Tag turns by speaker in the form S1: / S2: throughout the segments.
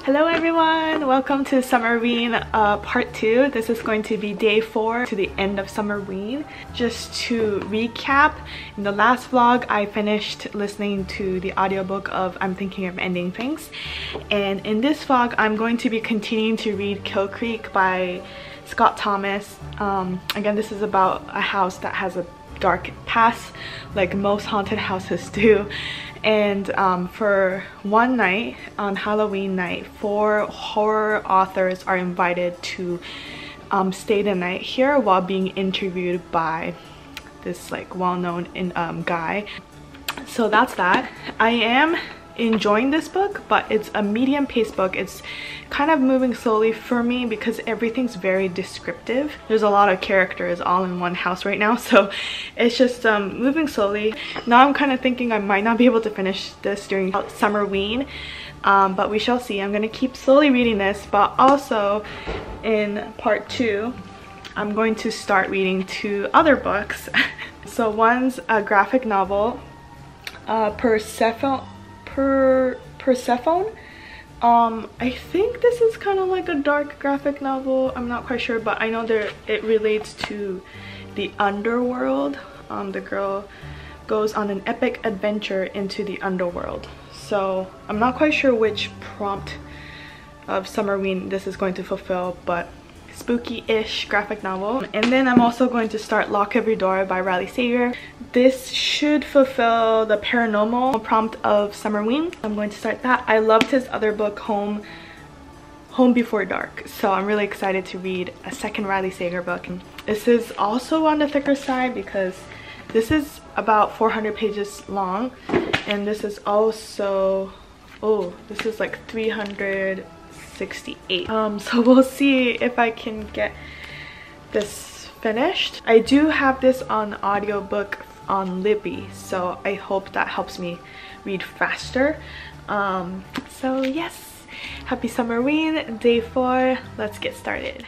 S1: Hello everyone! Welcome to Summerween part 2. This is going to be day 4 to the end of Summerween. Just to recap, in the last vlog I finished listening to the audiobook of I'm Thinking of Ending Things. And in this vlog I'm going to be continuing to read Kill Creek by Scott Thomas. Again, this is about a house that has a dark past, like most haunted houses do. And for one night, on Halloween night, 4 horror authors are invited to stay the night here while being interviewed by this like well-known guy. So that's that. I am enjoying this book, but it's a medium-paced book. It's kind of moving slowly for me because everything's very descriptive. There's a lot of characters all in one house right now, so it's just moving slowly. Now I'm kind of thinking I might not be able to finish this during Summerween, but we shall see. I'm gonna keep slowly reading this, but also in part 2 I'm going to start reading 2 other books. So one's a graphic novel, Persephone. I think this is kind of like a dark graphic novel. I'm not quite sure, but I know it relates to the underworld. The girl goes on an epic adventure into the underworld. So I'm not quite sure which prompt of Summerween this is going to fulfill, but spooky-ish graphic novel. And then I'm also going to start Lock Every Door by Riley Sager. This should fulfill the paranormal prompt of Summerween. I'm going to start that. I loved his other book, Home Before Dark, so I'm really excited to read a second Riley Sager book. This is also on the thicker side because this is about 400 pages long, and this is also, oh, this is like 368. So we'll see if I can get this finished. I do have this on audiobook on Libby, so I hope that helps me read faster. So yes, happy Summerween, day 4. Let's get started.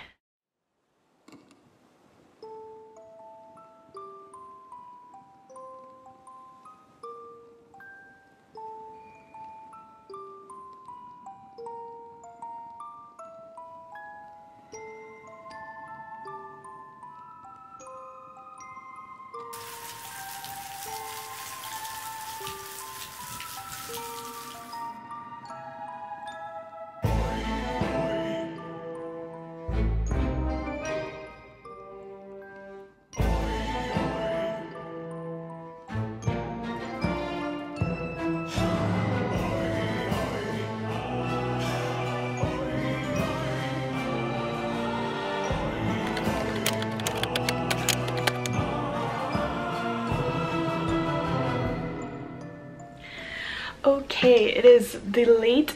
S1: Okay, it is the late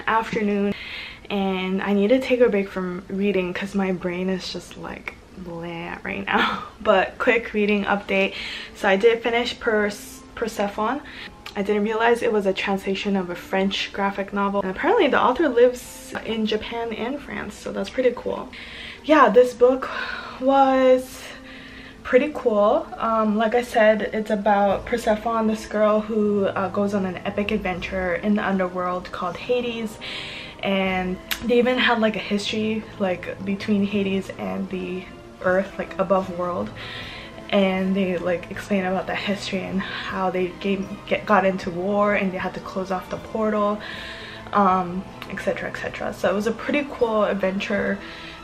S1: afternoon and I need to take a break from reading because my brain is just like bleh right now. But quick reading update. So I did finish Persephone. I didn't realize it was a translation of a French graphic novel, and apparently the author lives in Japan and France, so that's pretty cool. Yeah, this book was pretty cool. Like I said, it's about Persephone, this girl who goes on an epic adventure in the underworld called Hades, and they even had like a history like between Hades and the earth, like above world, and they like explain about that history and how they got into war and they had to close off the portal, etc, etc. So it was a pretty cool adventure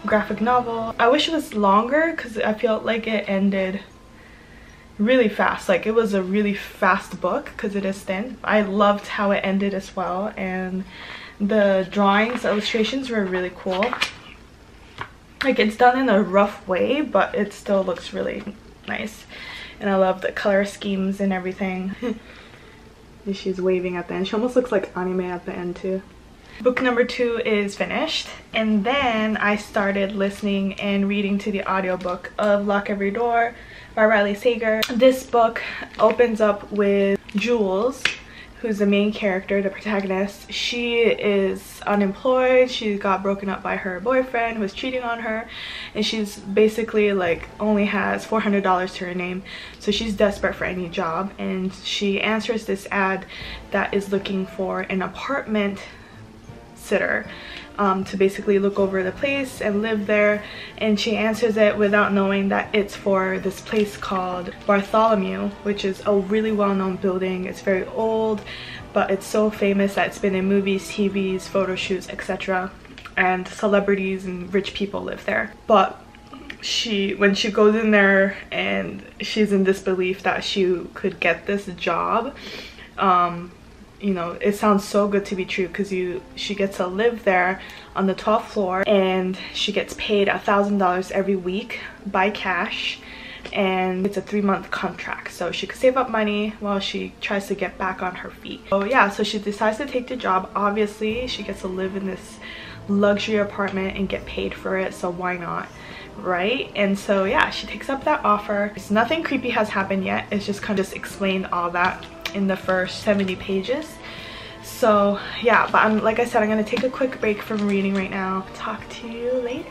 S1: graphic novel. I wish it was longer because I felt like it ended really fast. Like it was a really fast book because it is thin. I loved how it ended as well, and the drawings, the illustrations were really cool. Like it's done in a rough way, but it still looks really nice, and I love the color schemes and everything. She's waving at the end. She almost looks like anime at the end too. Book number 2 is finished, and then I started listening and reading to the audiobook of Lock Every Door by Riley Sager. This book opens up with Jules, who's the main character, the protagonist. She is unemployed. She got broken up by her boyfriend who was cheating on her, and she's basically like only has $400 to her name, so she's desperate for any job, and she answers this ad that is looking for an apartment sitter to basically look over the place and live there, and she answers it without knowing that it's for this place called Bartholomew, which is a really well-known building. It's very old, but it's so famous that it's been in movies, TVs, photo shoots, etc. And celebrities and rich people live there. But when she goes in there and she's in disbelief that she could get this job, you know, it sounds so good to be true, because she gets to live there on the 12th floor, and she gets paid $1,000 every week by cash, and it's a 3-month contract, so she could save up money while she tries to get back on her feet. So yeah, so she decides to take the job. Obviously she gets to live in this luxury apartment and get paid for it, so why not, right? And so yeah, she takes up that offer. Nothing creepy has happened yet. It's just kind of just explained all that in the first 70 pages. So yeah, but like I said, I'm gonna take a quick break from reading right now. Talk to you later.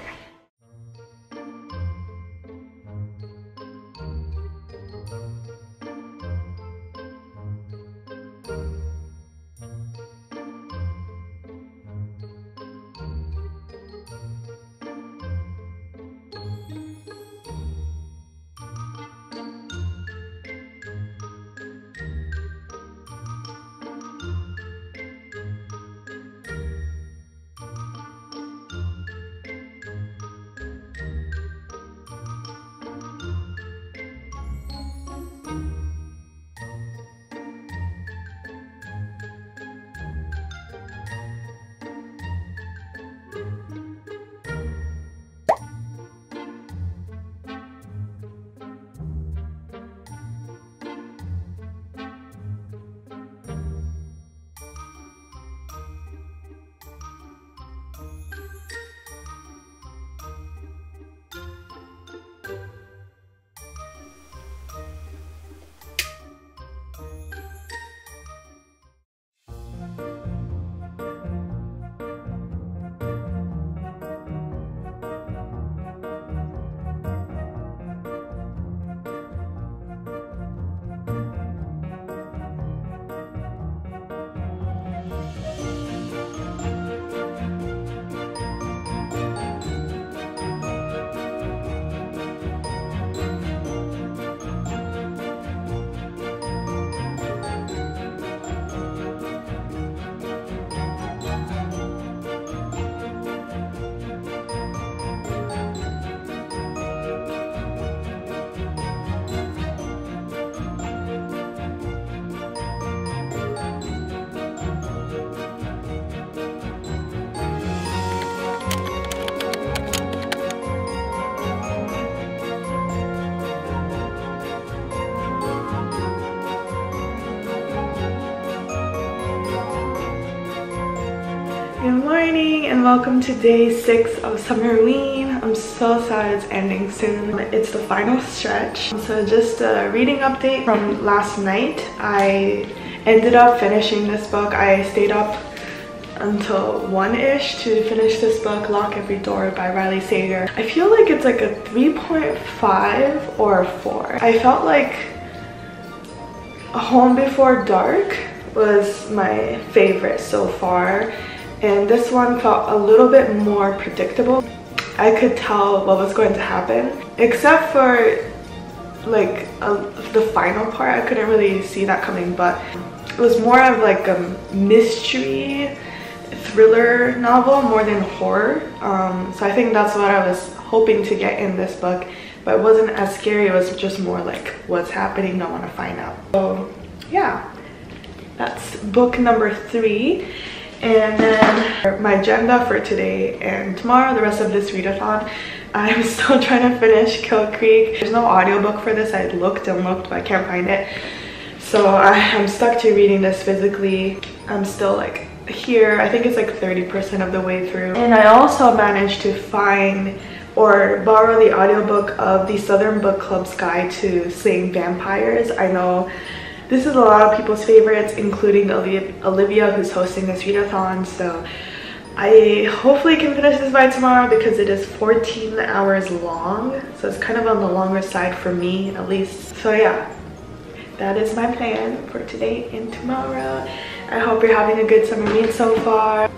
S1: Good morning and welcome to day 6 of Summerween. I'm so sad it's ending soon. It's the final stretch. So just a reading update from last night. I ended up finishing this book. I stayed up until 1-ish to finish this book, Lock Every Door by Riley Sager. I feel like it's like a 3.5 or a 4. I felt like Home Before Dark was my favorite so far, and this one felt a little bit more predictable. I could tell what was going to happen, except for like the final part. I couldn't really see that coming, but it was more of like a mystery thriller novel more than horror. So I think that's what I was hoping to get in this book, but it wasn't as scary. It was just more like what's happening, I want to find out. So yeah, that's book number 3. And then my agenda for today and tomorrow, the rest of this readathon, I'm still trying to finish Kill Creek. There's no audiobook for this. I looked and looked, but I can't find it. So I'm stuck to reading this physically. I'm still like here. I think it's like 30% of the way through. And I also managed to find or borrow the audiobook of the Southern Book Club's Guide to Slaying Vampires. I know this is a lot of people's favorites, including Olivia, who's hosting this readathon. So I hopefully can finish this by tomorrow because it is 14 hours long. So it's kind of on the longer side for me, at least. So yeah, that is my plan for today and tomorrow. I hope you're having a good summer read so far.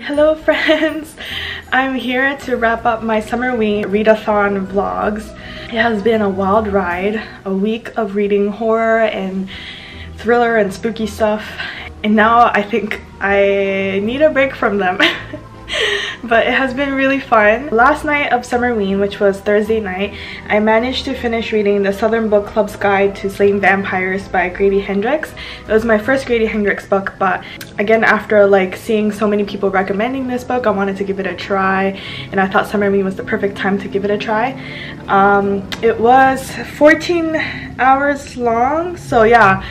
S1: Hello friends! I'm here to wrap up my Summerween Readathon vlogs. It has been a wild ride, a week of reading horror and thriller and spooky stuff, and now I think I need a break from them. But it has been really fun. Last night of Summerween, which was Thursday night, I managed to finish reading the Southern Book Club's Guide to Slaying Vampires by Grady Hendrix. It was my first Grady Hendrix book, but again, after like seeing so many people recommending this book, I wanted to give it a try, and I thought Summerween was the perfect time to give it a try. It was 14 hours long, so yeah,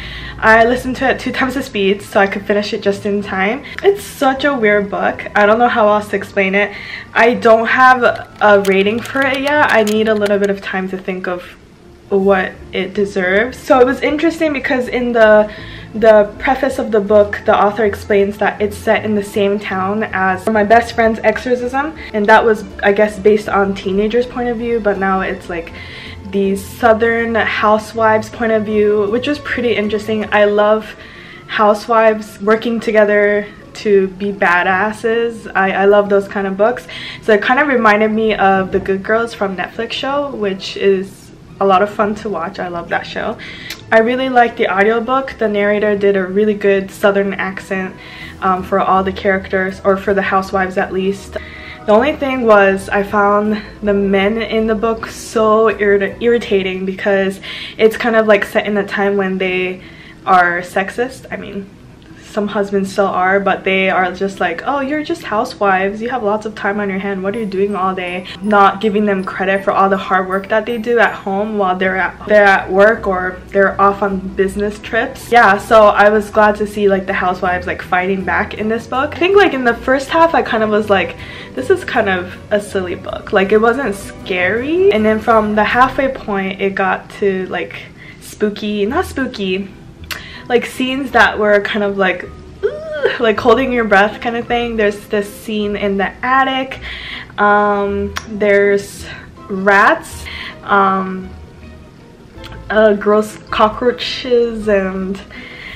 S1: I listened to it 2 times the speed so I could finish it just in time. It's such a weird book. I don't know how else to explain it. I don't have a rating for it yet. I need a little bit of time to think of what it deserves. So it was interesting because in the preface of the book, the author explains that it's set in the same town as my best friend's exorcism, and that was, I guess, based on teenagers' point of view, but now it's like these southern housewives' point of view, which was pretty interesting. I love housewives working together to be badasses. I love those kind of books. So it kind of reminded me of The Good Girls from Netflix show, which is a lot of fun to watch. I love that show. I really liked the audiobook. The narrator did a really good southern accent for all the characters, or for the housewives at least. The only thing was I found the men in the book so irritating because it's kind of like set in a time when they are sexist. I mean, some husbands still are, but they are just like, oh, you're just housewives, you have lots of time on your hand, what are you doing all day? Not giving them credit for all the hard work that they do at home while they're at work or they're off on business trips. Yeah, so I was glad to see like the housewives like fighting back in this book. I think like in the first half I kind of was like, this is kind of a silly book. Like, it wasn't scary, and then from the halfway point it got to like spooky, not spooky, like scenes that were kind of like like holding your breath kind of thing. There's this scene in the attic, there's rats, gross cockroaches, and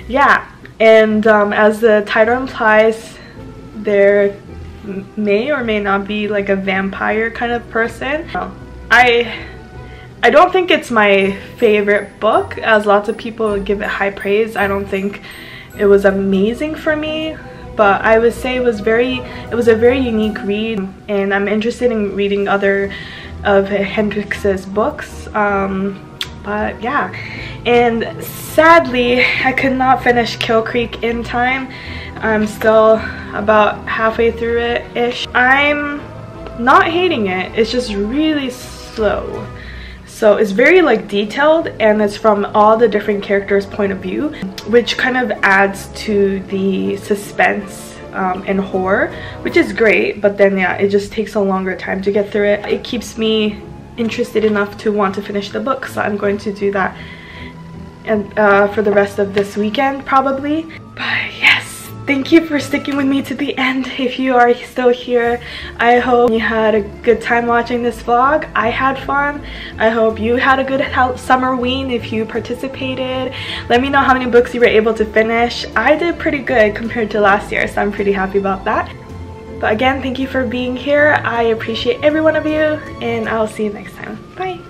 S1: yeah, and as the title implies, there may or may not be like a vampire kind of person. I don't think it's my favorite book, as lots of people give it high praise. I don't think it was amazing for me, but I would say it was a very unique read, and I'm interested in reading other of Hendrix's books. But yeah, and sadly I could not finish Kill Creek in time. I'm still about halfway through it ish. I'm not hating it, it's just really slow. So it's very like detailed, and it's from all the different characters' point of view, which kind of adds to the suspense and horror, which is great. But then yeah, it just takes a longer time to get through it. It keeps me interested enough to want to finish the book, so I'm going to do that and for the rest of this weekend probably. But yes, thank you for sticking with me to the end. If you are still here, I hope you had a good time watching this vlog. I had fun. I hope you had a good Summerween if you participated. Let me know how many books you were able to finish. I did pretty good compared to last year, so I'm pretty happy about that. But again, thank you for being here. I appreciate every one of you, and I'll see you next time. Bye!